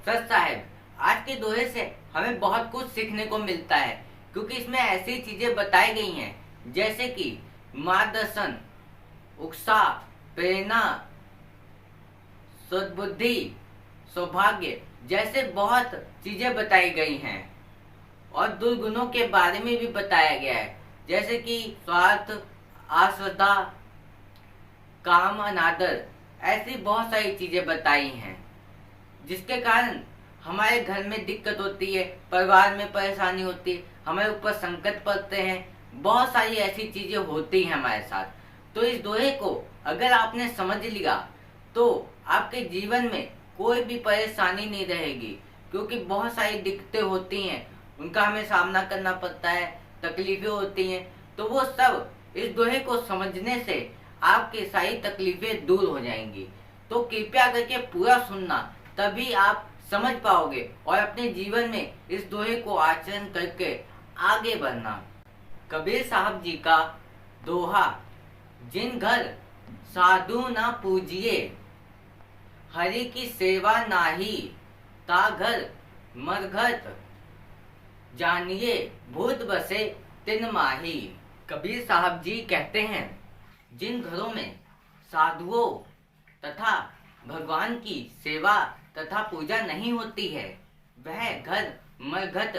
सच साहब, आज के दोहे से हमें बहुत कुछ सीखने को मिलता है, क्योंकि इसमें ऐसी चीजें बताई गई हैं जैसे कि मार्गदर्शन, उत्साह, प्रेरणा, सद्बुद्धि, सौभाग्य जैसे बहुत चीजें बताई गई हैं। और दुर्गुणों के बारे में भी बताया गया है, जैसे कि स्वार्थ, आश्रद्धा, काम, अनादर, ऐसी बहुत सारी चीजें बताई हैं जिसके कारण हमारे घर में दिक्कत होती है, परिवार में परेशानी होती है, हमारे ऊपर संकट पड़ते हैं, बहुत सारी ऐसी चीजें होती हैं हमारे साथ। तो इस दोहे को अगर आपने समझ लिया तो आपके जीवन में कोई भी परेशानी नहीं रहेगी, क्योंकि बहुत सारी दिक्कतें होती हैं, उनका हमें सामना करना पड़ता है, तकलीफें होती हैं। तो वो सब इस दोहे को समझने से आपकी सारी तकलीफें दूर हो जाएंगी। तो कृपया करके पूरा सुनना, तभी आप समझ पाओगे और अपने जीवन में इस दोहे को आचरण करके आगे बढ़ना। कबीर साहब जी का दोहा, जिन घर साधु ना पूजिए, हरि की सेवा नाही, ता घर मरघट जानिए, भूत बसे तिन माही। कबीर साहब जी कहते हैं, जिन घरों में साधुओं तथा भगवान की सेवा तथा पूजा नहीं होती है, वह घर मरघट,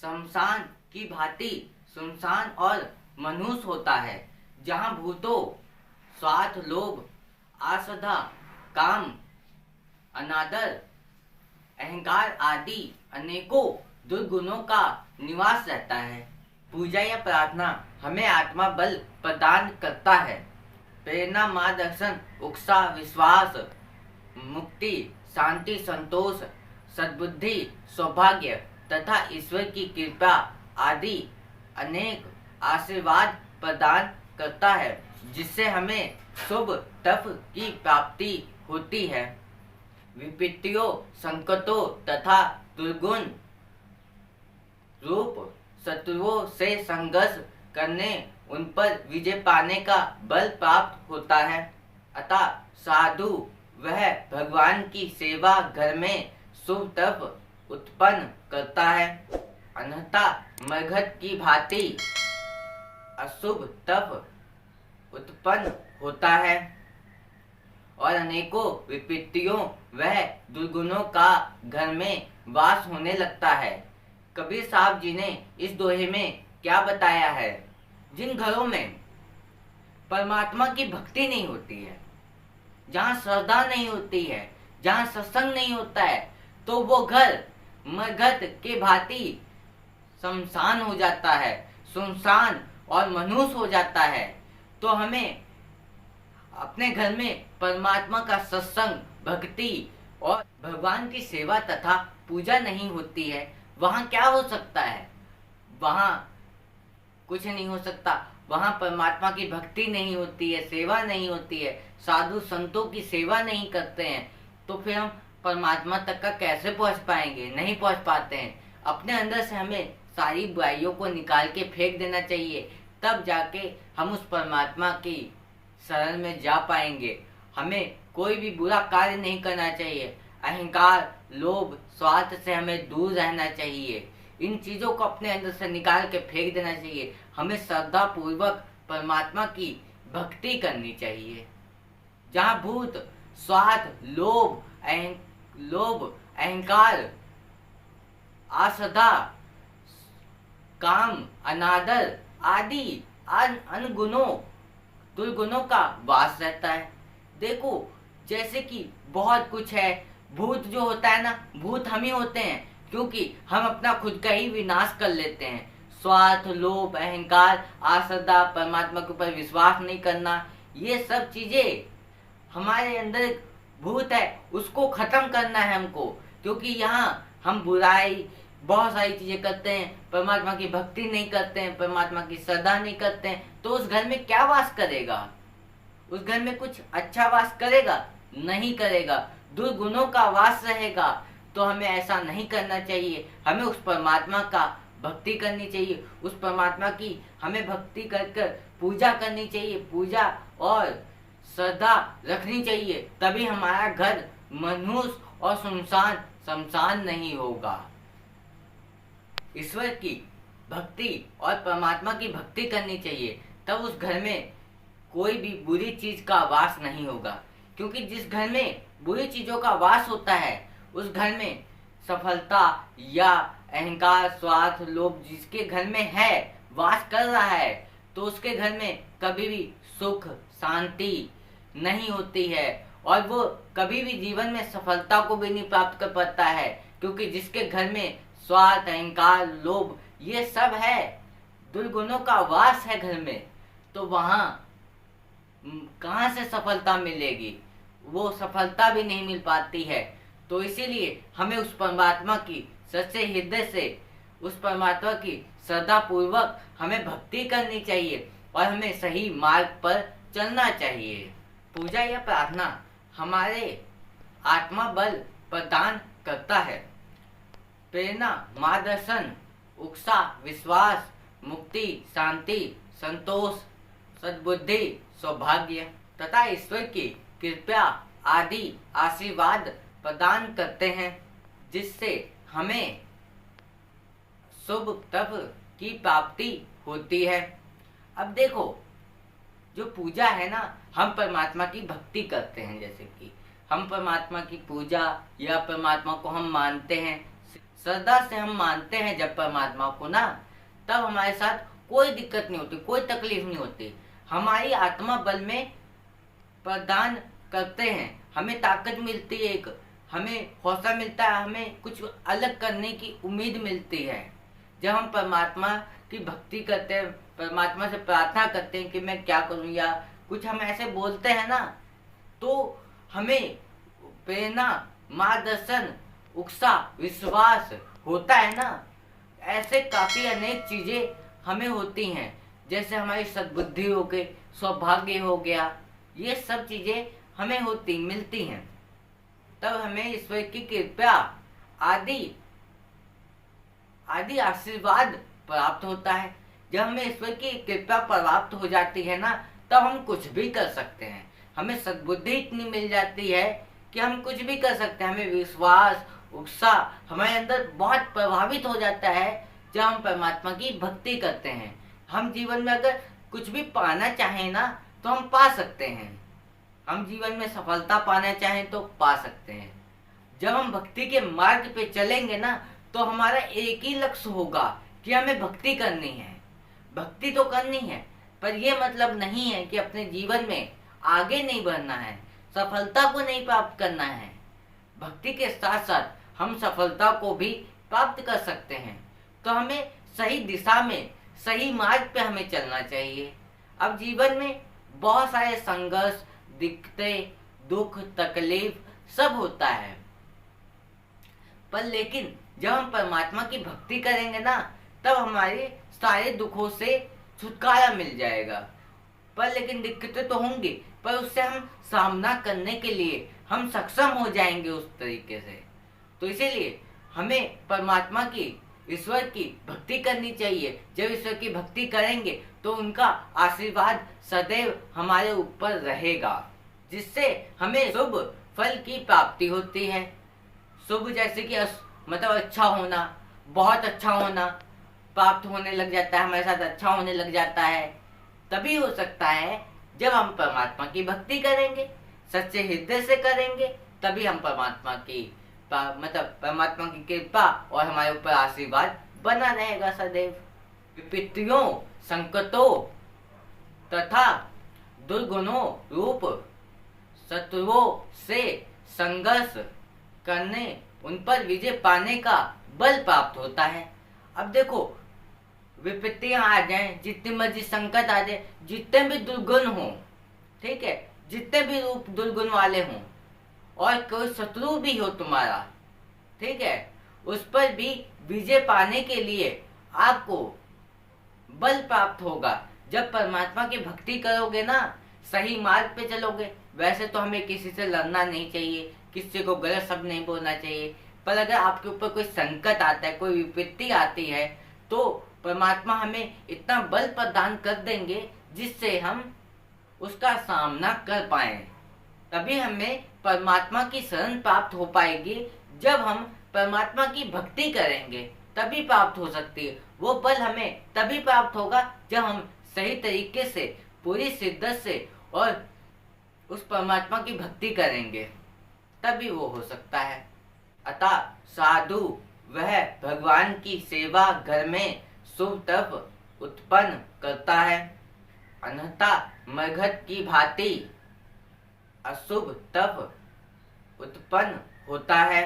शमशान की भांति सुनसान और मनहूस होता है, जहाँ भूतों, स्वार्थ, लोभ, आश्रद्धा, काम, अनादर, अहंकार आदि अनेकों दुर्गुणों का निवास रहता है। पूजा या प्रार्थना हमें आत्मा बल प्रदान करता है। प्रेरणा, मार्गदर्शन, उत्साह, विश्वास, मुक्ति, शांति, संतोष, सद्बुद्धि, सौभाग्य तथा ईश्वर की कृपा आदि अनेक आशीर्वाद प्रदान करता है, जिससे हमें शुभ तप की प्राप्ति होती है। विपत्तियों, संकटों तथा दुर्गुण रूप शत्रुओं से संघर्ष करने, उन पर विजय पाने का बल प्राप्त होता है। अतः साधु वह भगवान की सेवा घर में शुभ तप उत्पन्न करता है, अन्यथा मरघट की भांति अशुभ तप उत्पन्न होता है और अनेकों विपत्तियों वह दुर्गुणों का घर में वास होने लगता है। कबीर साहब जी ने इस दोहे में क्या बताया है, जिन घरों में परमात्मा की भक्ति नहीं होती है, जहाँ श्रद्धा नहीं होती है, जहाँ सत्संग नहीं होता है, तो वो घर मरघट के भांति शमशान हो जाता है, सुनसान और मनहूस हो जाता है। तो हमें अपने घर में परमात्मा का सत्संग, भक्ति और भगवान की सेवा तथा पूजा नहीं होती है, वहाँ क्या हो सकता है? वहाँ कुछ नहीं हो सकता। वहाँ परमात्मा की भक्ति नहीं होती है, सेवा नहीं होती है, साधु संतों की सेवा नहीं करते हैं, तो फिर हम परमात्मा तक का कैसे पहुँच पाएंगे? नहीं पहुँच पाते हैं। अपने अंदर से हमें सारी बुराइयों को निकाल के फेंक देना चाहिए, तब जाके हम उस परमात्मा की शरण में जा पाएंगे। हमें कोई भी बुरा कार्य नहीं करना चाहिए। अहंकार, लोभ, स्वार्थ से हमें दूर रहना चाहिए। इन चीजों को अपने अंदर से निकाल के फेंक देना चाहिए। हमें श्रद्धा पूर्वक परमात्मा की भक्ति करनी चाहिए। जहाँ भूत, स्वार्थ, लोभ, अहंकार, आश्रद्धा, काम, अनादर आदि अनगुणों, दुर्गुणों का वास रहता है। देखो, जैसे कि बहुत कुछ है। भूत जो होता है ना, भूत हम ही होते हैं, क्योंकि हम अपना खुद का ही विनाश कर लेते हैं। स्वार्थ, लोभ, अहंकार, आश्रद्धा, परमात्मा के ऊपर विश्वास नहीं करना, ये सब चीजें हमारे अंदर भूत है, उसको खत्म करना है हमको। क्योंकि यहाँ हम बुराई, बहुत सारी चीजें करते हैं, परमात्मा की भक्ति नहीं करते हैं, परमात्मा की श्रद्धा नहीं करते हैं, तो उस घर में क्या वास करेगा? उस घर में कुछ अच्छा वास करेगा? नहीं करेगा। दुर्गुणों का वास रहेगा। तो हमें ऐसा नहीं करना चाहिए। हमें उस परमात्मा का भक्ति करनी चाहिए। उस परमात्मा की हमें भक्ति कर कर पूजा करनी चाहिए। पूजा और श्रद्धा रखनी चाहिए, तभी हमारा घर मनहूस और सुनसान शमशान नहीं होगा। ईश्वर की भक्ति और परमात्मा की भक्ति करनी चाहिए, तब उस घर में कोई भी बुरी चीज का वास नहीं होगा। क्योंकि जिस घर में बुरी चीजों का वास होता है, उस घर में सफलता या अहंकार, स्वार्थ, लोभ जिसके घर में है, वास कर रहा है, तो उसके घर में कभी भी सुख शांति नहीं होती है और वो कभी भी जीवन में सफलता को भी नहीं प्राप्त कर पाता है। क्योंकि जिसके घर में स्वार्थ, अहंकार, लोभ ये सब है, दुर्गुणों का वास है घर में, तो वहां कहाँ से सफलता मिलेगी? वो सफलता भी नहीं मिल पाती है। तो इसीलिए हमें उस परमात्मा की सच्चे हृदय से, उस परमात्मा की श्रद्धा पूर्वक हमें भक्ति करनी चाहिए और हमें सही मार्ग पर चलना चाहिए। पूजा या प्रार्थना हमारे आत्मा बल प्रदान करता है। प्रेरणा, मार्गदर्शन, उत्साह, विश्वास, मुक्ति, शांति, संतोष, सद्बुद्धि, सौभाग्य तथा ईश्वर की कृपा आदि आशीर्वाद प्रदान करते हैं, जिससे हमें शुभ तप की प्राप्ति होती है। अब देखो, जो पूजा है ना, हम परमात्मा की भक्ति करते हैं, जैसे कि हम परमात्मा की पूजा या परमात्मा को हम मानते हैं, श्रद्धा से हम मानते हैं जब परमात्मा को ना, तब हमारे साथ कोई दिक्कत नहीं होती, कोई तकलीफ नहीं होती। हमारी आत्मा बल में प्रदान करते हैं, हमें ताकत मिलती है, एक हमें हौसला मिलता है, हमें कुछ अलग करने की उम्मीद मिलती है। जब हम परमात्मा की भक्ति करते हैं, परमात्मा से प्रार्थना करते हैं कि मैं क्या करूं, या कुछ हम ऐसे बोलते हैं ना, तो हमें प्रेरणा, मार्गदर्शन, उत्साह, विश्वास होता है ना। ऐसे काफी अनेक चीजें हमें होती हैं, जैसे हमारी सद्बुद्धि हो गई, सौभाग्य हो गया, ये सब चीजें हमें मिलती हैं। तब हमें ईश्वर की कृपा आदि आशीर्वाद प्राप्त होता है। जब हमें ईश्वर की कृपा प्राप्त हो जाती है ना, तब हम कुछ भी कर सकते हैं। हमें सद्बुद्धि इतनी मिल जाती है कि हम कुछ भी कर सकते हैं। हमें विश्वास, उत्साह हमारे अंदर बहुत प्रभावित हो जाता है जब हम परमात्मा की भक्ति करते हैं। हम जीवन में अगर कुछ भी पाना चाहें ना, तो हम पा सकते हैं। हम जीवन में सफलता पाना चाहें तो पा सकते हैं। जब हम भक्ति के मार्ग पे चलेंगे ना, तो हमारा एक ही लक्ष्य होगा कि हमें भक्ति करनी है। भक्ति तो करनी है, पर यह मतलब नहीं है कि अपने जीवन में आगे नहीं बढ़ना है, सफलता को नहीं प्राप्त करना है। भक्ति के साथ साथ हम सफलता को भी प्राप्त कर सकते हैं। तो हमें सही दिशा में, सही मार्ग पे हमें चलना चाहिए। अब जीवन में बहुत सारे संघर्ष, दिक्कतें, दुख, तकलीफ सब होता है, पर लेकिन जब हम परमात्मा की भक्ति करेंगे ना, तब हमारे सारे दुखों से छुटकारा मिल जाएगा। पर लेकिन दिक्कतें तो होंगी, पर उससे हम सामना करने के लिए हम सक्षम हो जाएंगे उस तरीके से। तो इसीलिए हमें परमात्मा की, ईश्वर की भक्ति करनी चाहिए। जब ईश्वर की भक्ति करेंगे तो उनका आशीर्वाद सदैव हमारे ऊपर रहेगा, जिससे हमें शुभ फल की प्राप्ति होती है। शुभ जैसे कि मतलब अच्छा होना, बहुत अच्छा होना प्राप्त होने लग जाता है, हमारे साथ अच्छा होने लग जाता है। तभी हो सकता है जब हम परमात्मा की भक्ति करेंगे, सच्चे हृदय से करेंगे, तभी हम परमात्मा की परमात्मा की कृपा और हमारे ऊपर आशीर्वाद बना रहेगा सदैव। विपत्तियों, संकटों तथा दुर्गुणों रूप शत्रुओं से संघर्ष करने, उन पर विजय पाने का बल प्राप्त होता है। अब देखो, विपत्तियां आ जाएं, जितनी मर्जी संकट आ जाए, जितने भी दुर्गुण हो, ठीक है, जितने भी रूप दुर्गुण वाले हों, और कोई शत्रु भी हो तुम्हारा, ठीक है, उस पर भी विजय पाने के लिए आपको बल प्राप्त होगा। जब परमात्मा की भक्ति करोगे ना, सही मार्ग पे चलोगे। वैसे तो हमें किसी से लड़ना नहीं चाहिए, किसी को गलत शब्द नहीं बोलना चाहिए, पर अगर आपके ऊपर कोई संकट आता है, कोई विपत्ति आती है, तो परमात्मा हमें इतना बल प्रदान कर देंगे जिससे हम उसका सामना कर पाए। तभी हमें परमात्मा की शरण प्राप्त हो पाएगी जब हम परमात्मा की भक्ति करेंगे, तभी प्राप्त हो सकती है। वो बल हमें तभी प्राप्त होगा जब हम सही तरीके से, पूरी शिद्दत से और उस परमात्मा की भक्ति करेंगे, तभी वो हो सकता है। अतः साधु वह भगवान की सेवा घर में शुभ तप उत्पन्न करता है, अन्यथा मरघट की भांति अशुभ तप उत्पन्न होता है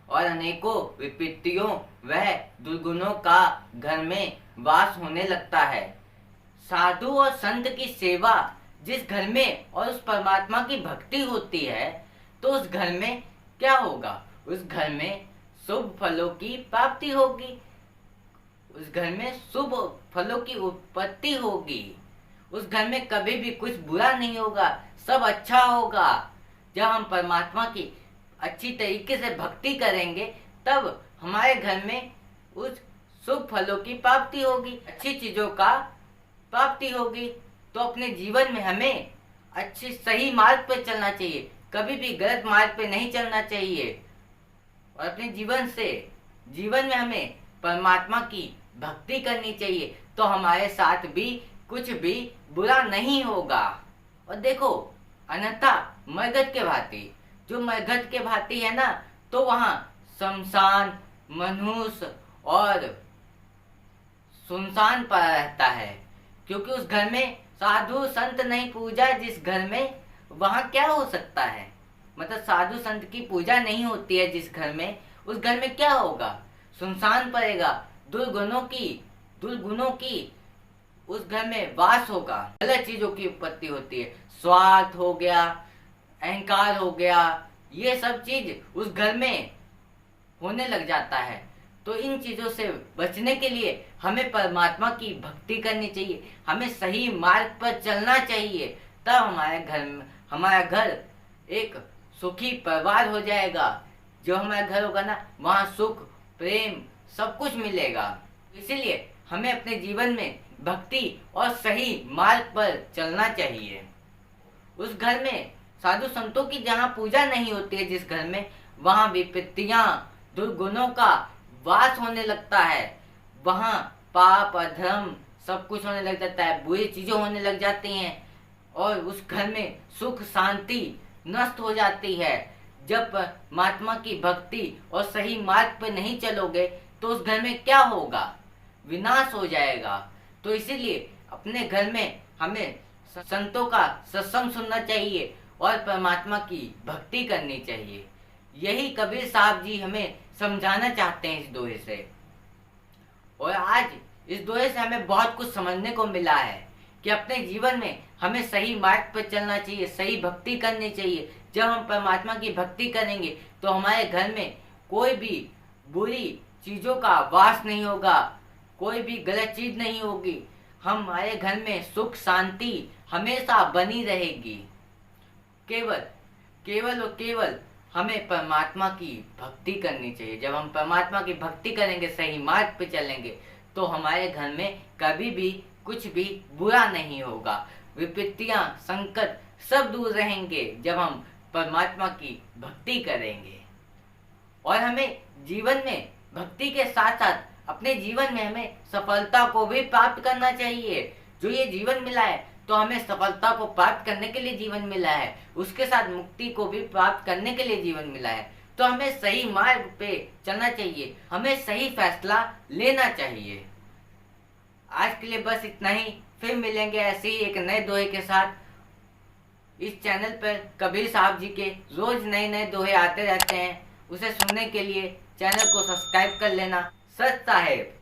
और अनेकों विपत्तियों वह दुर्गुणों का घर में वास होने लगता है। साधु और संत की सेवा जिस घर में और उस परमात्मा की भक्ति होती है, तो उस घर में क्या होगा? उस घर में शुभ फलों की प्राप्ति होगी, उस घर में शुभ फलों की उत्पत्ति होगी, उस घर में कभी भी कुछ बुरा नहीं होगा, सब अच्छा होगा। जब हम परमात्मा की अच्छी तरीके से भक्ति करेंगे, तब हमारे घर में उस शुभ फलों की प्राप्ति होगी, अच्छी चीजों का प्राप्ति होगी। तो अपने जीवन में हमें अच्छी सही मार्ग पर चलना चाहिए, कभी भी गलत मार्ग पे नहीं चलना चाहिए। और अपने जीवन में हमें परमात्मा की भक्ति करनी चाहिए, तो हमारे साथ भी कुछ भी बुरा नहीं होगा। और देखो, अन्यथा मरघट के भांति, जो मरघट के भांति है ना, तो वहाँ शमशान, मनुष्य और सुनसान पड़ा रहता है, क्योंकि उस घर में साधु संत नहीं पूजा जिस घर में, वहाँ क्या हो सकता है? मतलब साधु संत की पूजा नहीं होती है जिस घर में, उस घर में क्या होगा? सुनसान पड़ेगा, दुर्गुणों की उस घर में वास होगा, गलत चीजों की उत्पत्ति होती है, स्वार्थ हो गया, अहंकार हो गया, ये सब चीज उस घर में होने लग जाता है। तो इन चीजों से बचने के लिए हमें परमात्मा की भक्ति करनी चाहिए, हमें सही मार्ग पर चलना चाहिए, तब हमारा घर एक सुखी परिवार हो जाएगा। जो हमारा घर होगा ना, वहाँ सुख, प्रेम सब कुछ मिलेगा। इसीलिए हमें अपने जीवन में भक्ति और सही मार्ग पर चलना चाहिए। उस घर में साधु संतों की जहाँ पूजा नहीं होती है जिस घर में, वहाँ विपत्तियां, दुर्गुणों का वास होने लगता है, वहाँ पाप अधर्म सब कुछ होने लग जाता है, बुरी चीजें होने लग जाती हैं और उस घर में सुख शांति नष्ट हो जाती है। जब परमात्मा की भक्ति और सही मार्ग पर नहीं चलोगे, तो उस घर में क्या होगा? विनाश हो जाएगा। तो इसीलिए अपने घर में हमें संतों का सत्संग सुनना चाहिए और परमात्मा की भक्ति करनी चाहिए। यही कबीर साहब जी हमें समझाना चाहते हैं इस दोहे से। और आज इस दोहे से हमें बहुत कुछ समझने को मिला है कि अपने जीवन में हमें सही मार्ग पर चलना चाहिए, सही भक्ति करनी चाहिए। जब हम परमात्मा की भक्ति करेंगे, तो हमारे घर में कोई भी बुरी चीजों का वास नहीं होगा, कोई भी गलत चीज नहीं होगी, हमारे घर में सुख शांति हमेशा बनी रहेगी। केवल और केवल हमें परमात्मा की भक्ति करनी चाहिए। जब हम परमात्मा की भक्ति करेंगे, सही मार्ग पे चलेंगे, तो हमारे घर में कभी भी कुछ भी बुरा नहीं होगा, विपत्तियां, संकट सब दूर रहेंगे जब हम परमात्मा की भक्ति करेंगे। और हमें जीवन में भक्ति के साथ साथ अपने जीवन में हमें सफलता को भी प्राप्त करना चाहिए। जो ये जीवन मिला है, तो हमें सफलता को प्राप्त करने के लिए जीवन मिला है, उसके साथ मुक्ति को भी प्राप्त करने के लिए जीवन मिला है। तो हमें सही मार्ग पे चलना चाहिए, हमें सही फैसला लेना चाहिए। आज के लिए बस इतना ही, फिर मिलेंगे ऐसे ही एक नए दोहे के साथ। इस चैनल पर कबीर साहब जी के रोज नए दोहे आते रहते हैं, उसे सुनने के लिए चैनल को सब्सक्राइब कर लेना। सत साहेब।